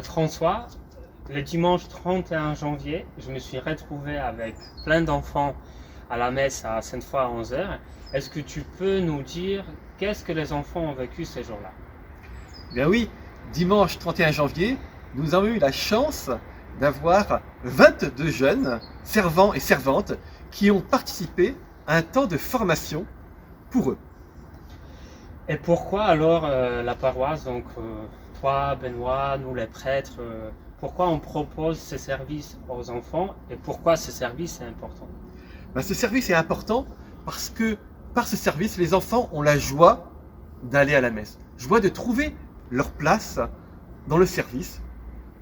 François, le dimanche 31 janvier, je me suis retrouvé avec plein d'enfants à la messe à Sainte-Foy à 11 heures. Est-ce que tu peux nous dire qu'est-ce que les enfants ont vécu ces jours-là? Bien oui, dimanche 31 janvier, nous avons eu la chance d'avoir 22 jeunes, servants et servantes, qui ont participé à un temps de formation pour eux. Et pourquoi alors la paroisse, donc toi, Benoît, nous les prêtres, pourquoi on propose ces services aux enfants et pourquoi ce service est important? Ce service est important parce que par ce service, les enfants ont la joie d'aller à la messe, joie de trouver leur place dans le service,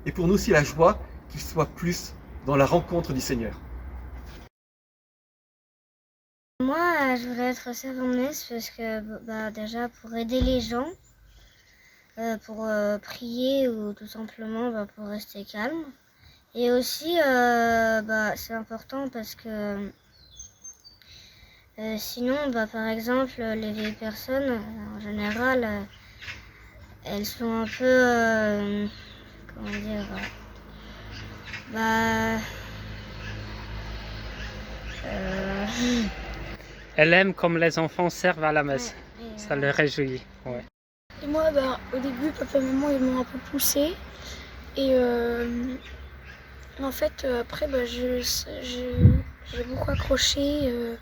et pour nous aussi la joie qu'ils soient plus dans la rencontre du Seigneur. Moi, je voudrais être servant de messe parce que déjà pour aider les gens, pour prier ou tout simplement pour rester calme. Et aussi, c'est important parce que sinon, par exemple, les vieilles personnes, en général, elles sont un peu, comment dire, Elle aime comme les enfants servent à la messe. ouais, Ça les réjouit. Ouais. Et moi, au début, papa et maman, ils m'ont un peu poussée. Et en fait, après, j'ai beaucoup accroché.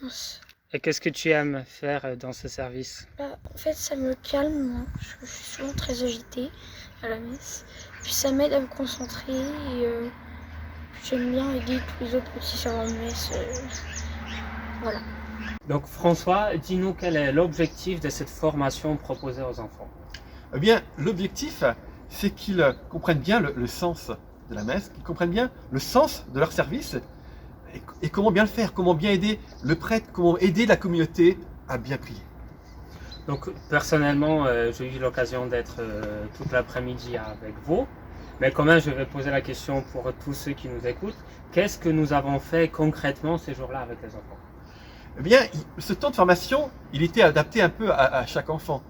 Mince. Et qu'est-ce que tu aimes faire dans ce service? En fait, ça me calme. Moi. Je suis souvent très agitée à la messe. Puis ça m'aide à me concentrer. Et j'aime bien aider tous les autres petits servants de messe. Voilà. Donc François, dis-nous quel est l'objectif de cette formation proposée aux enfants? Eh bien, l'objectif, c'est qu'ils comprennent bien le sens de la messe, qu'ils comprennent bien le sens de leur service et comment bien le faire, comment bien aider le prêtre, comment aider la communauté à bien prier. Donc personnellement, j'ai eu l'occasion d'être toute l'après-midi avec vous, mais quand même je vais poser la question pour tous ceux qui nous écoutent. Qu'est-ce que nous avons fait concrètement ces jours-là avec les enfants? Eh bien, ce temps de formation, il était adapté un peu à chaque enfant.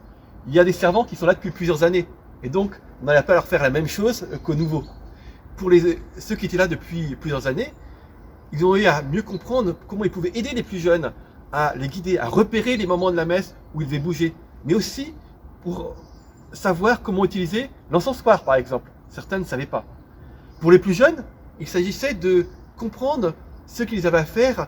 Il y a des servants qui sont là depuis plusieurs années, et donc on n'allait pas leur faire la même chose qu'aux nouveaux. Pour ceux qui étaient là depuis plusieurs années, ils ont eu à mieux comprendre comment ils pouvaient aider les plus jeunes, à les guider, à repérer les moments de la messe où ils devaient bouger, mais aussi pour savoir comment utiliser l'encensoir, par exemple. Certains ne savaient pas. Pour les plus jeunes, il s'agissait de comprendre ce qu'ils avaient à faire,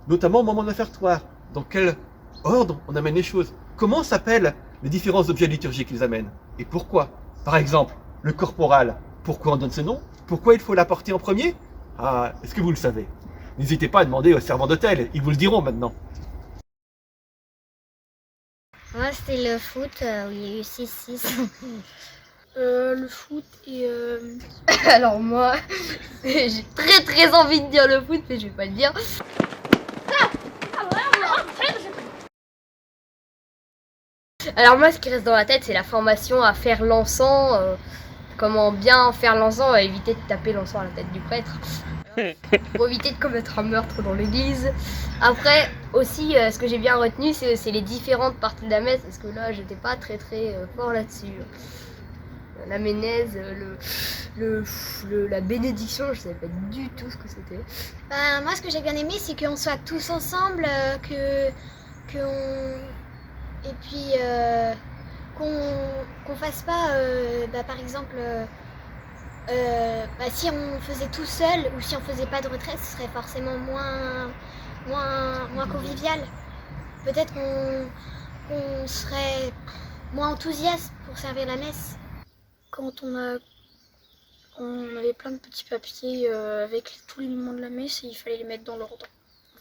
notamment au moment de l'offertoire. Dans quel ordre on amène les choses. Comment s'appellent les différents objets liturgiques qu'ils amènent et pourquoi. Par exemple, le corporal, pourquoi on donne ce nom? Pourquoi il faut l'apporter en premier? Ah, est-ce que vous le savez? N'hésitez pas à demander aux servants d'hôtel, ils vous le diront maintenant. moi, c'était le foot où il y a eu 6-6. Le foot et Alors moi, j'ai très envie de dire le foot, mais je vais pas le dire. Alors moi, ce qui reste dans la tête, c'est la formation à faire l'encens, comment bien faire l'encens, éviter de taper l'encens à la tête du prêtre, pour éviter de commettre un meurtre dans l'église. Après, aussi, ce que j'ai bien retenu, c'est les différentes parties de la messe, parce que là, j'étais pas très fort là-dessus. La ménèse, la bénédiction, je savais pas du tout ce que c'était. Moi, ce que j'ai bien aimé, c'est qu'on soit tous ensemble, et puis qu'on fasse pas, par exemple, si on faisait tout seul ou si on faisait pas de retraite, ce serait forcément moins convivial. Peut-être qu'on serait moins enthousiaste pour servir la messe. quand on avait plein de petits papiers avec tous les moments de la messe et il fallait les mettre dans l'ordre.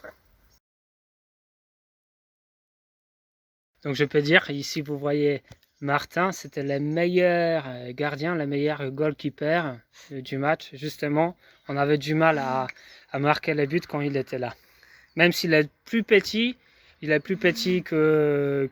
Voilà. Donc je peux dire, ici vous voyez Martin, c'était le meilleur gardien, le meilleur goalkeeper du match. Justement, on avait du mal à marquer les buts quand il était là. Même s'il est plus petit, il est plus petit que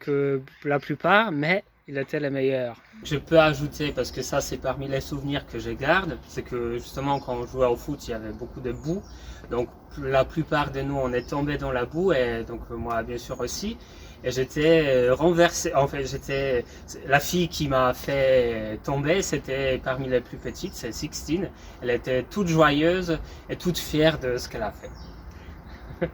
la plupart, mais il était le meilleur. Je peux ajouter, parce que ça c'est parmi les souvenirs que je garde, c'est que justement quand on jouait au foot, il y avait beaucoup de boue. Donc la plupart de nous, on est tombés dans la boue, et donc moi bien sûr aussi. Et j'étais renversé, en fait j'étais, la fille qui m'a fait tomber, c'était parmi les plus petites, c'est Sixtine. Elle était toute joyeuse et toute fière de ce qu'elle a fait.